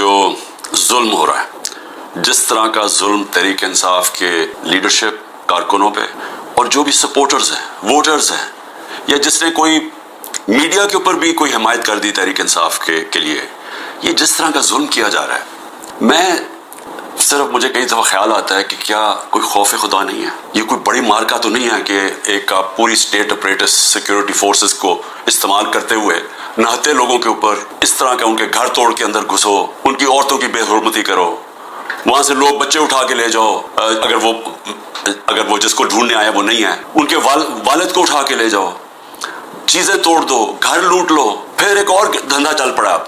जो जुल्म हो रहा है, जिस तरह का जुल्म तहरीक इंसाफ के लीडरशिप कारकुनों पे और जो भी सपोर्टर्स हैं, वोटर्स हैं, या जिसने कोई मीडिया के ऊपर भी कोई हिमायत कर दी तहरीक इंसाफ के लिए, ये जिस तरह का जुल्म किया जा रहा है, मैं सिर्फ मुझे कई दफ़ा ख्याल आता है कि क्या कोई खौफ खुदा नहीं है? ये कोई बड़ी मार्का तो नहीं है कि एक आप पूरी स्टेट अपरेटस सिक्योरिटी फोर्सेस को इस्तेमाल करते हुए नहाते लोगों के ऊपर इस तरह का उनके घर तोड़ के अंदर घुसो, उनकी औरतों की बेहुरमती करो, वहां से लोग बच्चे उठा के ले जाओ, अगर वो जिसको ढूंढने आया वो नहीं है, उनके वालिद को उठा के ले जाओ, चीजें तोड़ दो, घर लूट लो, फिर एक और धंधा चल पड़ा।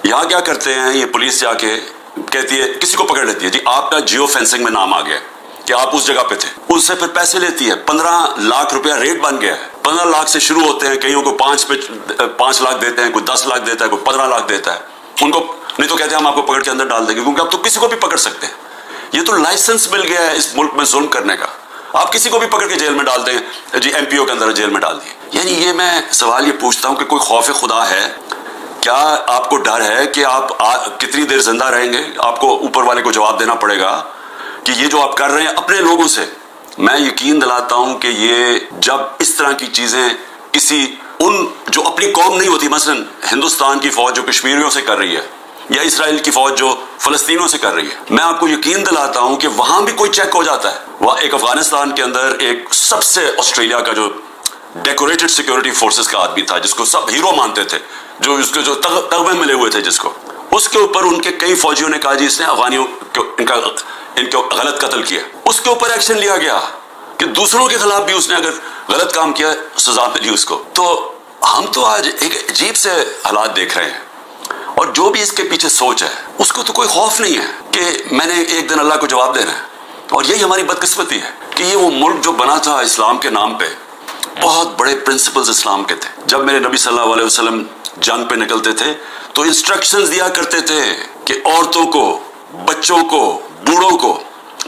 यहाँ क्या करते हैं, ये पुलिस जाके कहती है, किसी को पकड़ लेती है, जी आपका जियो फेंसिंग में नाम आ गया कि आप उस जगह पे थे, उससे फिर पैसे लेती है। 15 लाख रुपया रेट बन गया है। 15 लाख से शुरू होते हैं, कईयों को 5 लाख देते हैं, कोई 10 लाख देता है, कोई 15 लाख देता है। उनको नहीं तो कहते हैं हम आपको पकड़ के अंदर डाल देंगे, क्योंकि आप तो किसी को भी पकड़ सकते हैं। ये तो लाइसेंस मिल गया है इस मुल्क में जुल्म करने का, आप किसी को भी पकड़ के जेल में डाल दें, जी एमपीओ के अंदर जेल में डाल दिए। यानी ये मैं सवाल ये पूछता हूँ कि कोई खौफ खुदा है? क्या आपको डर है कि आप कितनी देर जिंदा रहेंगे? आपको ऊपर वाले को जवाब देना पड़ेगा कि ये जो आप कर रहे हैं अपने लोगों से। मैं यकीन दिलाता हूं कि ये जब इस तरह की चीजें किसी उन जो अपनी कौम नहीं होती, मसलन हिंदुस्तान की फौज जो कश्मीरियों से कर रही है या इसराइल की फौज जो फलस्तीनों से कर रही है, मैं आपको यकीन दिलाता हूं कि वहां भी कोई चेक हो जाता है। वह एक अफगानिस्तान के अंदर एक सबसे ऑस्ट्रेलिया का जो डेकोरेटेड सिक्योरिटी फोर्सेस का आदमी था, जिसको सब हीरो मानते थे, जो उसके जो तगमे मिले हुए थे जिसको, उसके ऊपर उनके कई फौजियों ने कहा जी इसने अफगानियों को इनको गलत कत्ल किया। उसके ऊपर एक्शन लिया गया कि दूसरों के खिलाफ भी उसने अगर गलत काम किया सजा मिली उसको। तो हम तो आज एक अजीब से हालात देख रहे हैं, और जो भी इसके पीछे सोच है उसको तो कोई खौफ नहीं है कि मैंने एक दिन अल्लाह को जवाब देना है। और यही हमारी बदकिस्मती है कि ये वो मुल्क जो बना था इस्लाम के नाम पे, बहुत बड़े प्रिंसिपल्स इस्लाम के थे। जब मेरे नबी सल्लल्लाहु अलैहि वसल्लम जंग पे निकलते थे तो इंस्ट्रक्शंस दिया करते थे कि औरतों को, बच्चों को, बूढ़ों को,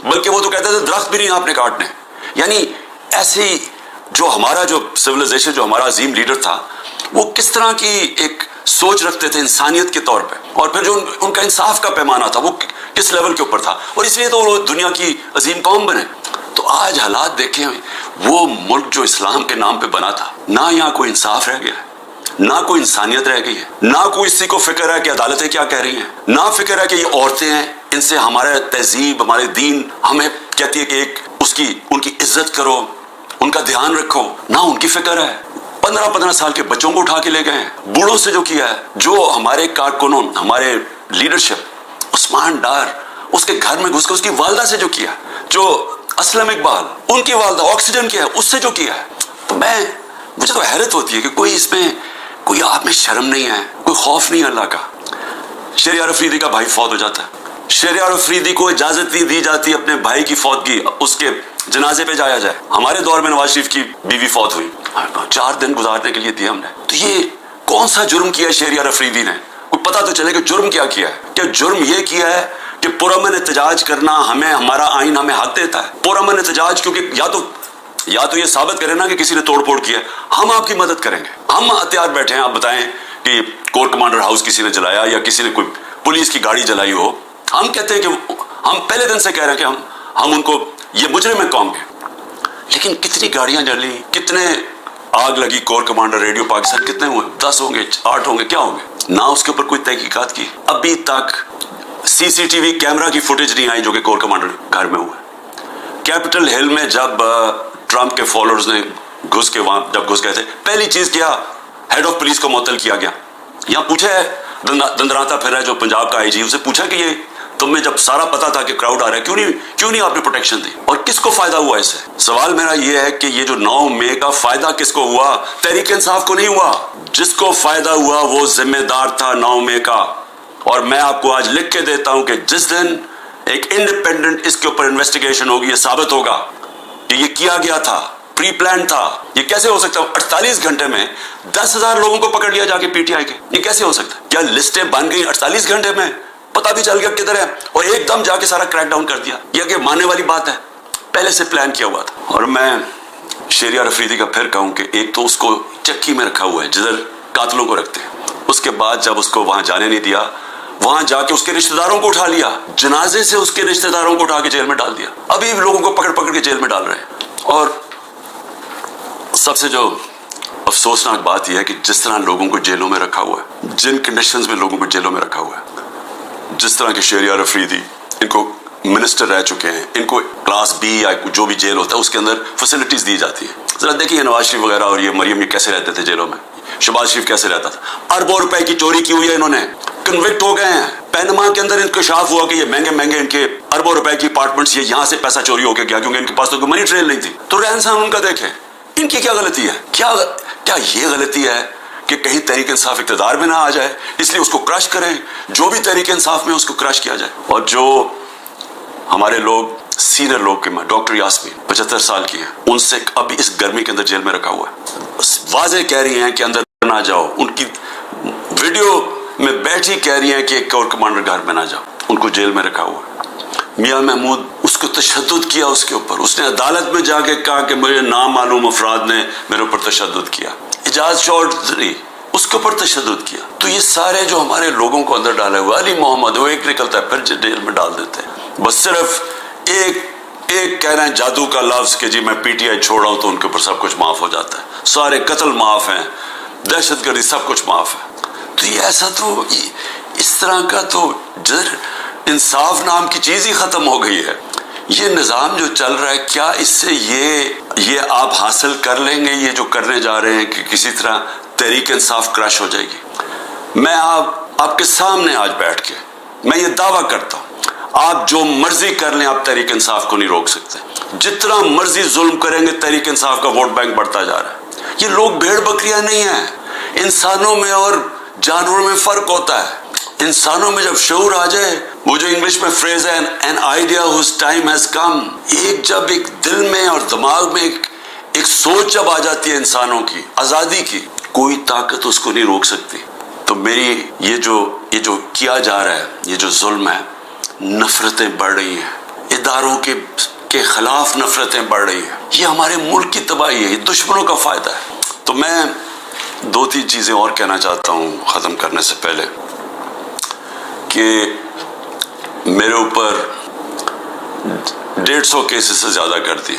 बल्कि वो तो कहते थे दरख्त भी नहीं आपने काटने। यानी ऐसी जो हमारा जो सिविलाइजेशन, जो हमारा अजीम लीडर था, वो किस तरह की एक सोच रखते थे इंसानियत के तौर पे, और फिर जो उनका इंसाफ का पैमाना था वो किस लेवल के ऊपर था, और इसलिए तो वो दुनिया की अजीम कौम बने। तो आज हालात देखें, वो मुल्क जो इस्लाम के नाम पे बना था, ना यहाँ कोई इंसाफ रह गया है, ना कोई इंसानियत रह गई है, ना कोई इसी को फिक्र है कि अदालतें क्या कह रही हैं, ना फिक्र है कि ये औरतें हैं, इनसे हमारा तहजीब, हमारे दीन हमें कहती है कि एक उनकी इज्जत करो, उनका ध्यान रखो, ना उनकी फिक्र है। 15-15 साल के बच्चों को उठा के ले गए हैं। बूढ़ों से जो किया है, जो हमारे कारकुनों, हमारे लीडरशिप, उस्मान डार उसके घर में घुस कर उसकी वालदा से जो किया, जो असलम इकबाल उनकी वालदा ऑक्सीजन किया, उससे जो किया है, तो मुझे तो हैरत होती है कि कोई इसमें कोई आप में शर्म नहीं है, कोई खौफ नहीं है अल्लाह का। शहरियार अफरीदी का भाई फौत हो जाता है, शहरियार अफरीदी को इजाजत नहीं दी जाती अपने भाई की फौतगी उसके जनाजे पे जाया जाए। हमारे दौर में नवाज शरीफ की बीवी फौत हुई, 4 दिन गुजारने के लिए दिए हमने। तो ये कौन सा जुर्म किया शहरियार अफरीदी ने? कोई पता तो चले कि जुर्म क्या किया है। क्या जुर्म ये किया है कि पुरअमन एहतजाज करना हमें, हमारा आइन हमें हक देता है पुरअमन एहतजाज, क्योंकि या तो ये साबित करें ना कि किसी ने तोड़ फोड़ किया, हम आपकी मदद करेंगे, हम हथियार बैठे हैं, आप बताएं कि कोर कमांडर हाउस किसी ने जलाया या किसी ने कोई पुलिस की गाड़ी जलाई हो, हम कहते हैं कि हम पहले दिन से कह रहे हैं कि हम उनको ये मुजरिम है कौम के। लेकिन कितनी गाड़ियां जली, कितने आग लगी, कोर कमांडर रेडियो पाकिस्तान कितने हुए? 10 होंगे, 8 होंगे, क्या होंगे? ना उसके ऊपर कोई तहकीकात की। अभी तक सीसीटीवी कैमरा की फुटेज नहीं आई जो कि कोर कमांडर घर में हुआ। कैपिटल हिल में जब ट्रंप के फॉलोअर्स ने जब घुस गए थे, पहली चीज क्या, हेड ऑफ पुलिस को मुअत्तल किया गया। यहाँ पूछा है, दंदराता फिर है जो पंजाब का आईजी, उसे पूछा कि ये तुम्हें जब सारा पता था कि क्राउड आ रहा है, क्यों नहीं आपने प्रोटेक्शन दी, और किसको फायदा हुआ इससे? सवाल मेरा ये है कि ये जो 9 मई का फायदा किसको हुआ? तहरीक इंसाफ को नहीं हुआ। जिसको फायदा हुआ वो जिम्मेदार था 9 मई का। और मैं आपको आज लिख के देता हूं कि जिस दिन एक इंडिपेंडेंट इसके ऊपर इन्वेस्टिगेशन होगी, ये साबित होगा कि ये किया गया था, प्री प्लान था। ये कैसे हो सकता है 48 घंटे में 10,000 लोगों को पकड़ लिया जाके पीटीआई के? ये कैसे हो सकता है? क्या लिस्टें बन गई 48 घंटे में? पता भी चल गया किधर है, और एकदम जाके सारा क्रैक डाउन कर दिया? ये कि मानने वाली बात है, पहले से प्लान किया हुआ था। और मैं शहरियार अफरीदी का फिर कहूं कि एक तो उसको चक्की में रखा हुआ है जिधर कातलों को रखते हैं, उसके बाद जब उसको वहां जाने नहीं दिया, وہاں جا کے اس کے رشتہ داروں کو اٹھا لیا, جنازے سے اس کے رشتہ داروں کو اٹھا کے جیل میں ڈال دیا, ابھی بھی لوگوں کو پکڑ پکڑ کے جیل میں ڈال رہے ہیں. اور سب سے جو افسوسناک بات یہ ہے کہ جس طرح لوگوں کو جیلوں میں رکھا ہوا ہے, جن کنڈیشنز میں لوگوں کو جیلوں میں رکھا ہوا ہے, جس طرح کے شہریار افریدی ان کو منسٹر رہ چکے ہیں, ان کو کلاس بی یا جو بھی جیل ہوتا ہے اس کے اندر فیسلٹیز دی جاتی ہیں. ذرا دیکھیے نواز شریف وغیرہ اور یہ مریم یہ کیسے رہتے تھے جیلوں میں, شہباز شریف کیسے رہتا تھا, اربوں روپے کی چوری کی ہوئی ہے, انہوں نے کنوکٹ ہو گئے ہیں. پینما کے اندر انکشاف ہوا کہ یہ مہنگے مہنگے ان کے اربوں روپے کی اپارٹمنٹس, یہ یہاں سے پیسہ چوری ہو کے گیا کیونکہ ان کے پاس تو کوئی منی ٹریل نہیں تھی. تو رہن سہن ان کا دیکھیں, ان کی کیا غلطی ہے؟ کیا یہ غلطی ہے کہ کہیں تحریک انصاف اقتدار میں نہ آ جائے اس لیے اس کو کرش کریں؟ جو بھی تحریک انصاف میں اس کو کرش کیا جائے. اور جو ہمارے لوگ سینئر لوگ کے میں ڈاکٹر یاسمین 75 سال کی ہیں, ان سے ابھی اس گرمی کے اندر جیل میں رکھا ہوا ہے, واضح کہہ رہی ہیں کہ اندر نہ جاؤ. ان کی ویڈیو میں بیٹھی کہہ رہی ہیں کہ ایک اور کمانڈر گھر میں نہ جاؤ, ان کو جیل میں رکھا ہوا ہے. میاں محمود اس کو تشدد کیا اس کے اوپر, اس نے عدالت میں جا کے کہا کہ مجھے نامعلوم افراد نے میرے اوپر تشدد کیا. اعجاز چودھری اس کے اوپر تشدد کیا. تو یہ سارے جو ہمارے لوگوں کو اندر ڈالے ہوئے, علی محمد وہ ایک نکلتا ہے پھر جیل میں ڈال دیتے ہیں. بس صرف ایک کہہ رہے ہیں جادو کا لفظ کہ جی میں پی ٹی آئی چھوڑ رہا ہوں تو ان کے اوپر سب کچھ معاف ہو جاتا ہے, سارے قتل معاف ہیں, دہشت گردی سب کچھ معاف ہے. تو یہ ایسا تو اس طرح کا تو انصاف نام کی چیز ہی ختم ہو گئی ہے. یہ نظام جو چل رہا ہے, کیا اس سے یہ آپ حاصل کر لیں گے یہ جو کرنے جا رہے ہیں کہ کسی طرح تحریک انصاف کرش ہو جائے گی؟ میں آپ کے سامنے آج بیٹھ کے میں یہ دعویٰ کرتا ہوں, آپ جو مرضی کر لیں آپ تحریک انصاف کو نہیں روک سکتے. جتنا مرضی ظلم کریں گے تحریک انصاف کا ووٹ بینک بڑھتا جا رہا ہے. یہ لوگ بھیڑ بکریاں نہیں ہیں, انسانوں میں اور جانوروں میں فرق ہوتا ہے. انسانوں میں جب شعور آ جائے, وہ جو انگلش میں فریز ہے an idea whose time has come, جب ایک دل میں اور دماغ میں ایک سوچ جب آ جاتی ہے انسانوں کی آزادی کی, کوئی طاقت اس کو نہیں روک سکتی. تو میری یہ جو کیا جا رہا ہے, یہ جو ظلم ہے, نفرتیں بڑھ رہی ہیں, اداروں کے خلاف نفرتیں بڑھ رہی ہیں, یہ ہمارے ملک کی تباہی ہے, یہ دشمنوں کا فائدہ ہے. تو میں 2-3 چیزیں اور کہنا چاہتا ہوں ختم کرنے سے پہلے, کہ میرے اوپر 150 کیسز سے زیادہ کر دیے.